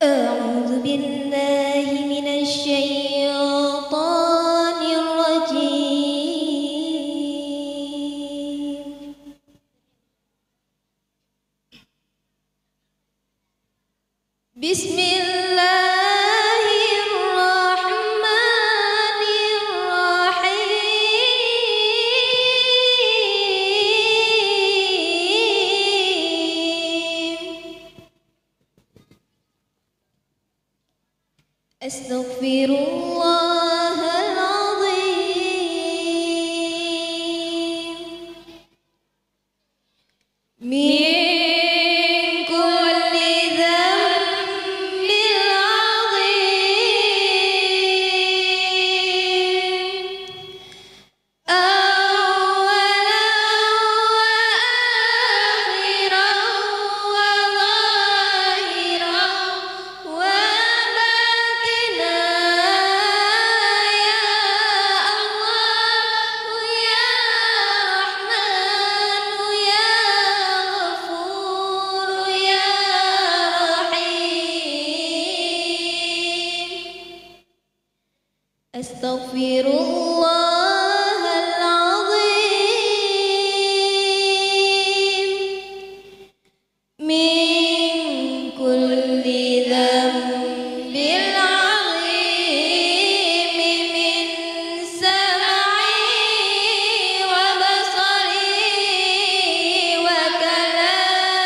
أعوذ بالله من الشيطان الرجيم. بسم الله الرحمن الرحيم. أستغفر الله العظيم من كل ذنب عظيم، أولا وآخرا وظاهرا وباطنا، يا الله يا رحمن يا غفور يا رحيم. أستغفر الله العظيم من كل ذنب عظيم، من سمعي وبصري وكلامي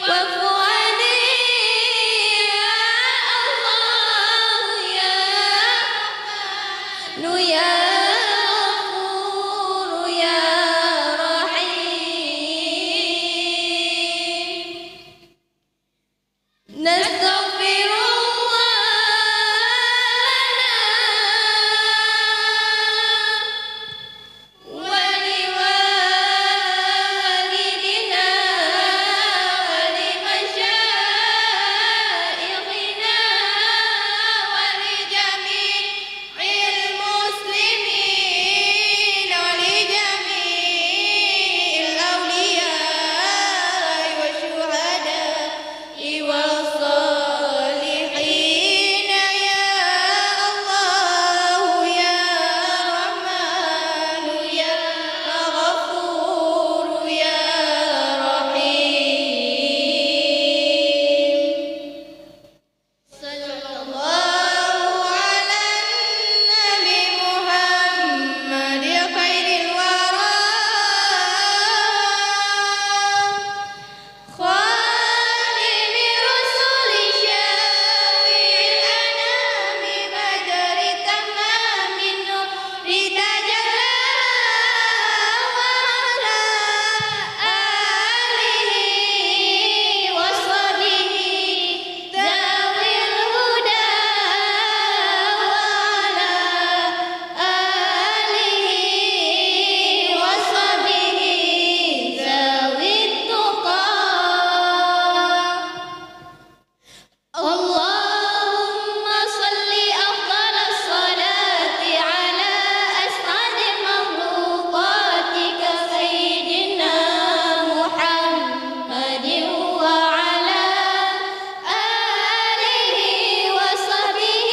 وفؤادي، يا الله يا رحمن يا غفور يا رحيم. نستغفر الله ولوالدنا ولمشايخنا ولجميع المسلمين ولجميع الأولياء والشهداء والصالحين، يا الله يا رحمن يا غفور يا رحيم. صلى الله على النبي محمد خير الورى، خاتم رسل شافع الأنام، بدر تمام النور تجلى، وعلى آله وصحبه ذوي الهدى، وعلى آله وصحبه ذوي التقى. اللهم صل أفضل الصلاة على أسعد مخلوقاتك سيدنا محمد، وعلى آله وصحبه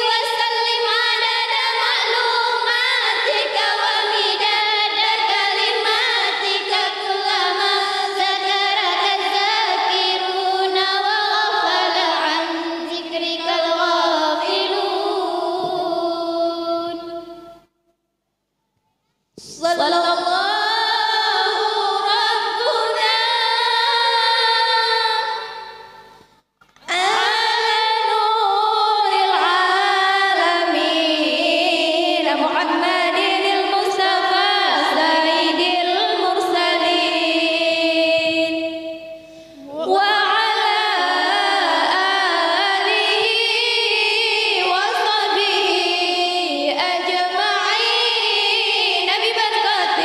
وسلم عدد معلوماتك ومداد كلماتك، كلما ذكرك الذاكرون وغفل عن ذكرك الغافلون. صلى الله ربنا على نور العالمين محمد المصطفى سيد المرسلين، وعلى آله وصحبه أجمعين ببركة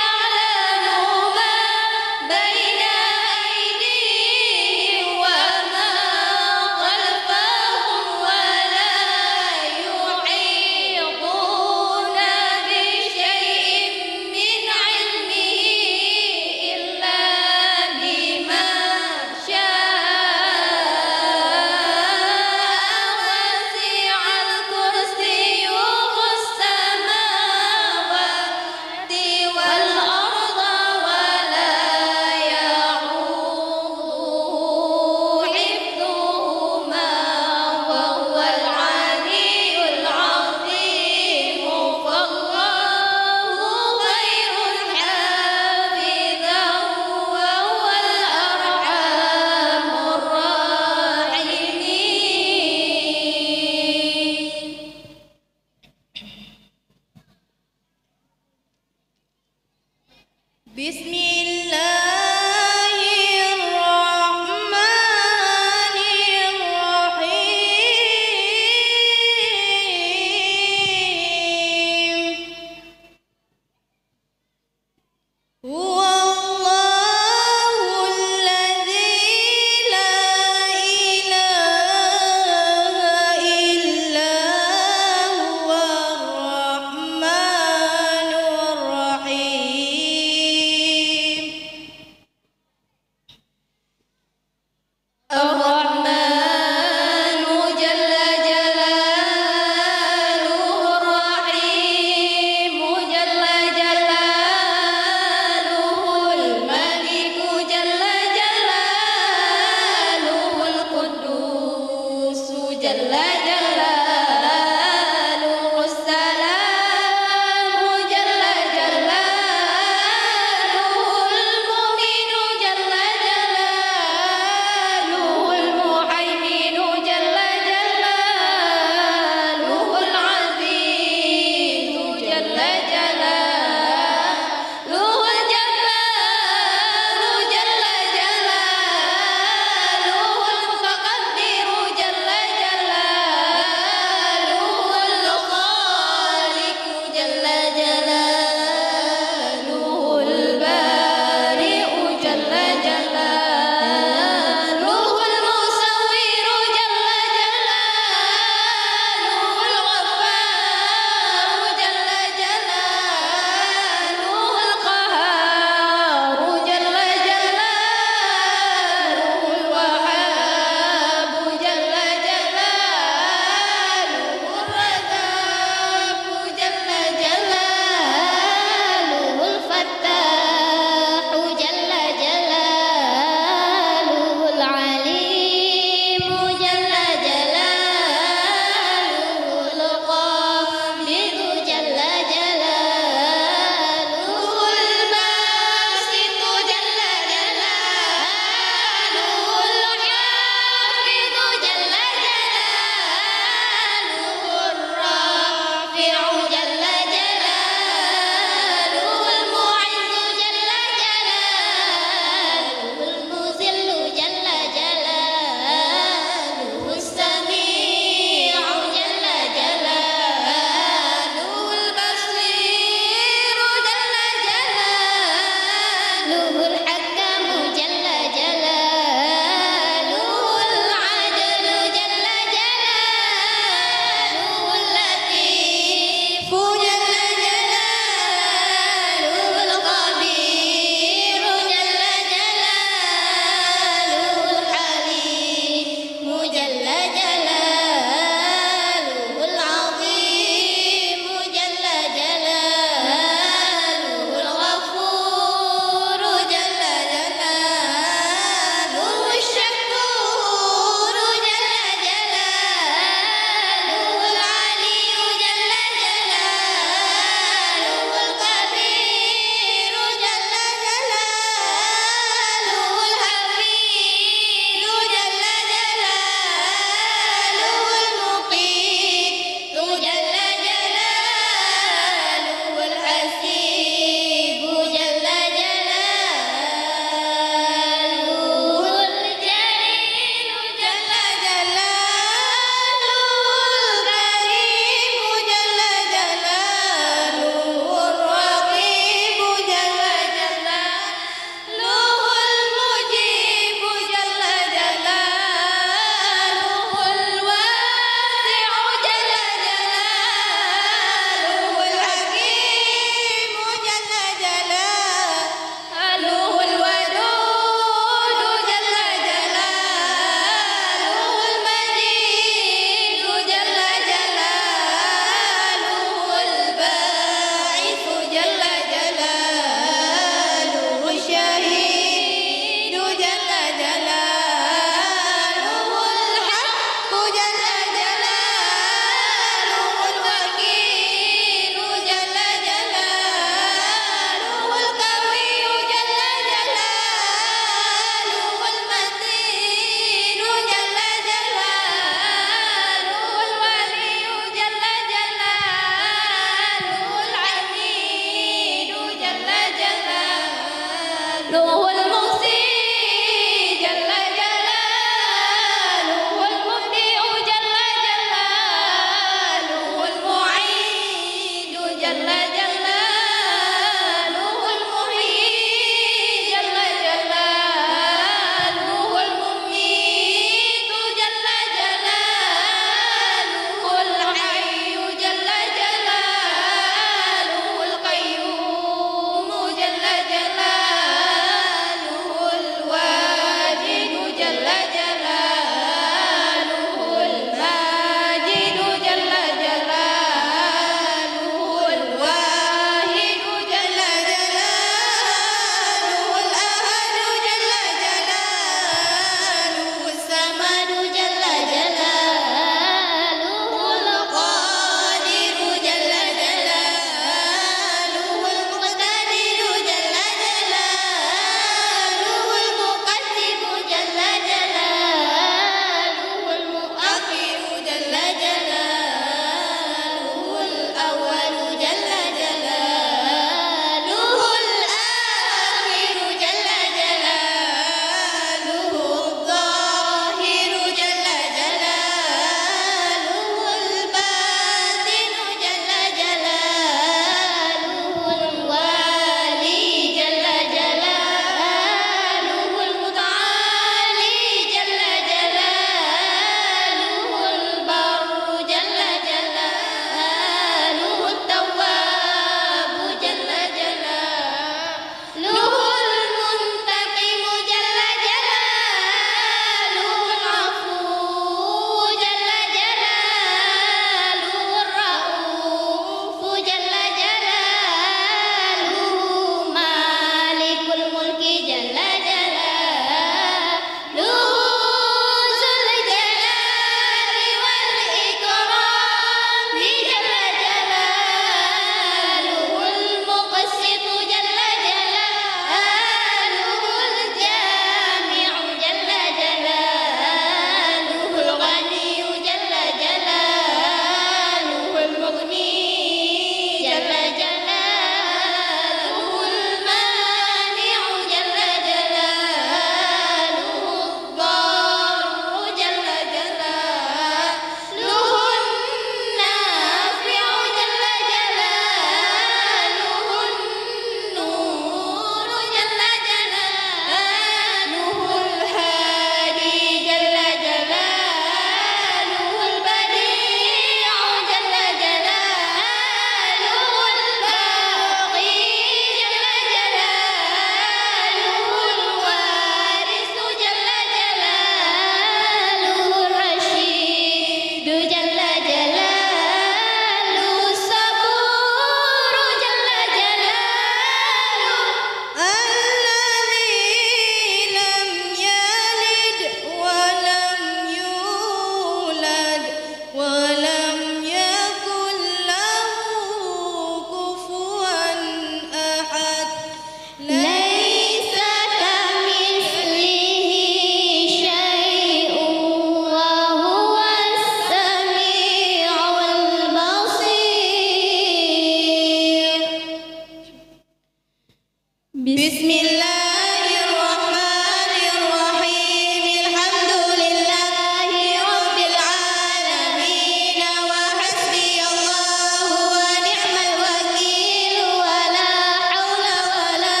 Bismillahirrahmanirrahim. Alhamdulillahi rabbil alamin. Wa hasbiyallahu wa ni'mal wakil. Wa la haula wa la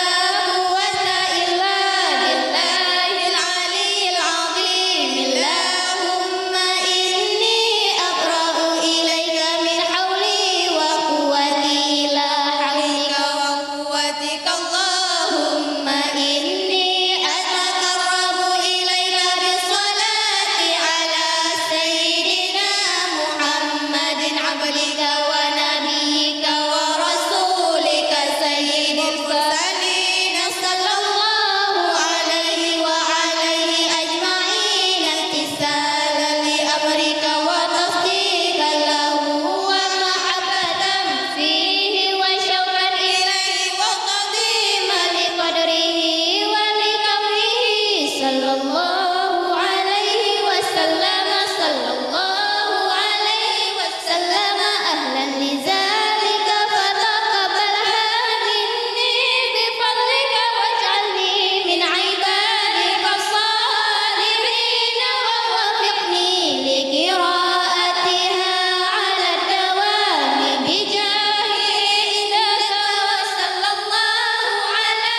quwwata illa billahil aliyyil azim. Allahumma inni abra'u ilayka min hawli wa quwwati la hawlika wa quwwatika Allahumma inni ataqarrabu ilayka bis-salati ala sayyidina Muhammadin abdika wa nabiyyika wa rasulika sayyidil mursalin sallallahu alaihi wa alihi ajma'in imtisalan li amrika wa tasdiqan lahu wa mahabbatan fihi wa syauqan ilaihi wa qadiman li qadrihi wa li kaunihi sallallahu alaihi wasallam ahlan li zalika fataqabbalha minni bi fadlika waj'alni min ibadika salihin wa waffiqni li qira'atiha 'ala dawami bi jahi innaka wa sallallahu ala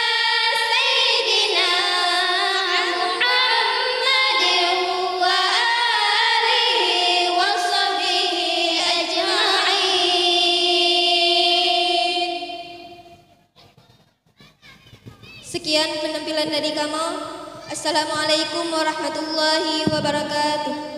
sayyidina Muhammadin wa alihi wa sahbihi ajma'in. Sekian penampilan dari kamu. Assalamualaikum warahmatullahi wabarakatuh.